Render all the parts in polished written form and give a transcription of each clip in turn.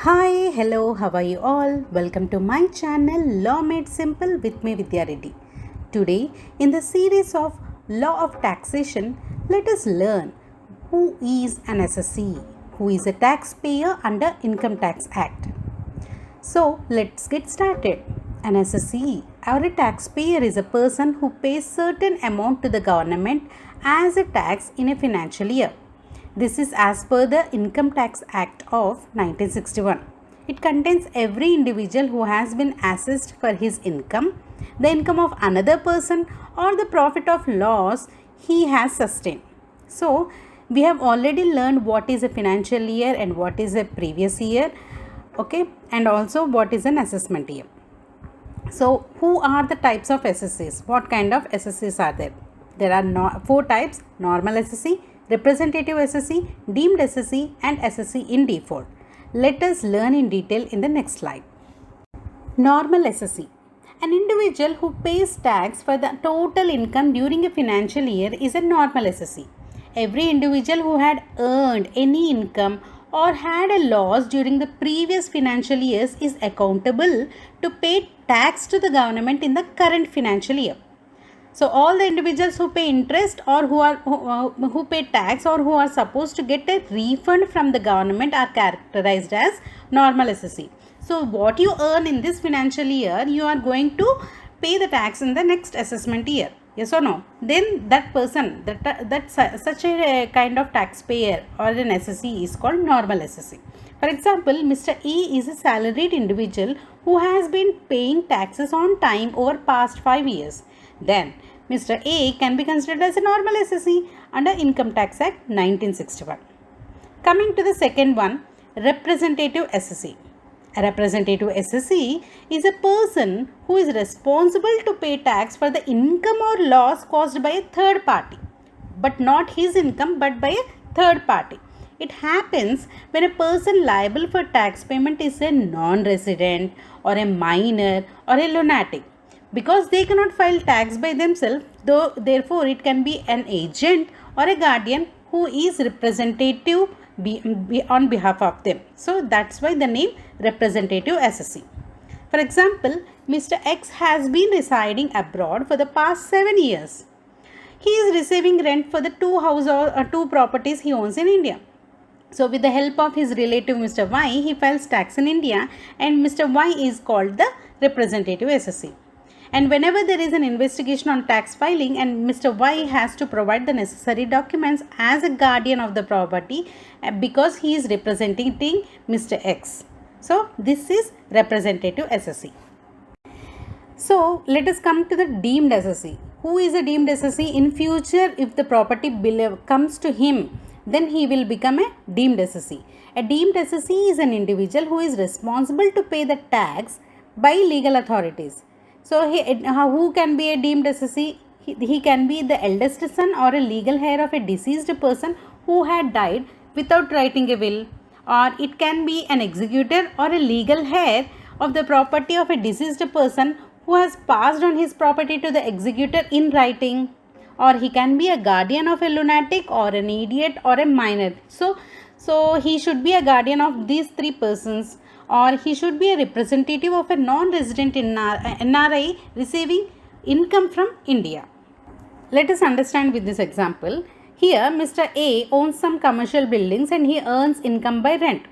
Hi, hello, how are you all? Welcome to my channel Law Made Simple with me Vidya Reddy. Today, in the series of Law of Taxation, let us learn who is an assessee, who is a taxpayer under Income Tax Act. So, let's get started. An assessee or a taxpayer is a person who pays certain amount to the government as a tax in a financial year. This is as per the Income Tax Act of 1961. It contains every individual who has been assessed for his income, the income of another person, or the profit of loss he has sustained. So, we have already learned what is a financial year and what is a previous year, okay, and also what is an assessment year. So, who are the types of assessees? What kind of assessees are there? There are four types: normal assessee, representative assessee, deemed assessee, and assessee in default. Let us learn in detail in the next slide. Normal assessee. An individual who pays tax for the total income during a financial year is a normal assessee. Every individual who had earned any income or had a loss during the previous financial years is accountable to pay tax to the government in the current financial year. So all the individuals who pay interest or who pay tax or who are supposed to get a refund from the government are characterized as normal assessee. So what you earn in this financial year, you are going to pay the tax in the next assessment year. Yes or no? Then that person, such a kind of taxpayer or an assessee is called normal assessee. For example, Mr. E is a salaried individual who has been paying taxes on time over past 5 years. Then Mr. A can be considered as a normal assessee under Income Tax Act 1961. Coming to the second one, representative assessee. A representative assessee is a person who is responsible to pay tax for the income or loss caused by a third party, but not his income but by a third party. It happens when a person liable for tax payment is a non-resident or a minor or a lunatic. Because they cannot file tax by themselves, therefore it can be an agent or a guardian who is representative on behalf of them. So that's why the name representative assessee. For example, Mr. X has been residing abroad for the past 7 years. He is receiving rent for the two properties he owns in India. So with the help of his relative Mr. Y, he files tax in India and Mr. Y is called the representative assessee. And whenever there is an investigation on tax filing and Mr. Y has to provide the necessary documents as a guardian of the property because he is representing Mr. X. So this is representative assessee. So let us come to the deemed assessee. Who is a deemed assessee? In future, if the property bill comes to him, then he will become a deemed assessee. A deemed assessee is an individual who is responsible to pay the tax by legal authorities. So, who can be a deemed assessee? He can be the eldest son or a legal heir of a deceased person who had died without writing a will, or it can be an executor or a legal heir of the property of a deceased person who has passed on his property to the executor in writing, or he can be a guardian of a lunatic or an idiot or a minor. So he should be a guardian of these three persons, or he should be a representative of a non-resident NRI receiving income from India. Let us understand with this example. Here, Mr. A owns some commercial buildings and he earns income by rent.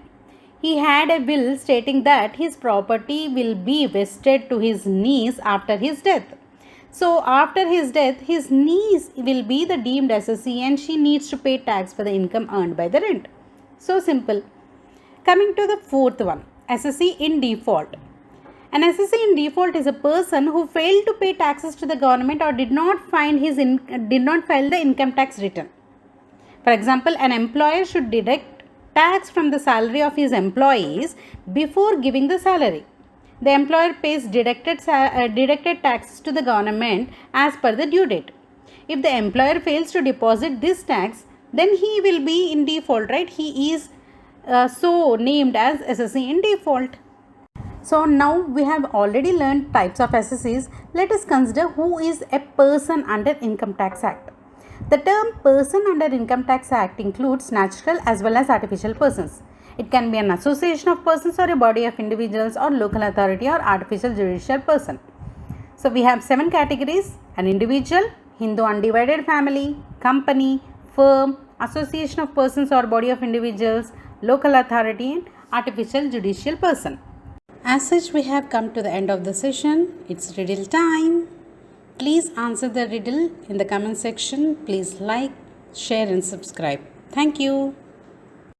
He had a will stating that his property will be vested to his niece after his death. So, after his death, his niece will be the deemed assessee and she needs to pay tax for the income earned by the rent. So simple. Coming to the fourth one, assessee in default. An assessee in default is a person who failed to pay taxes to the government or did not file the income tax return. For example, an employer should deduct tax from the salary of his employees before giving the salary. The employer pays deducted taxes to the government as per the due date. If the employer fails to deposit this tax, then he will be in default, right? He is so named as assessee in default. So now we have already learned types of assessees. Let us consider who is a person under Income Tax Act. The term person under Income Tax Act includes natural as well as artificial persons. It can be an association of persons or a body of individuals or local authority or artificial judicial person. So we have 7 categories: an individual, Hindu undivided family, company, firm, association of persons or body of individuals, local authority and artificial judicial person. As such, we have come to the end of the session. It's riddle time. Please answer the riddle in the comment section. Please like, share and subscribe. Thank you.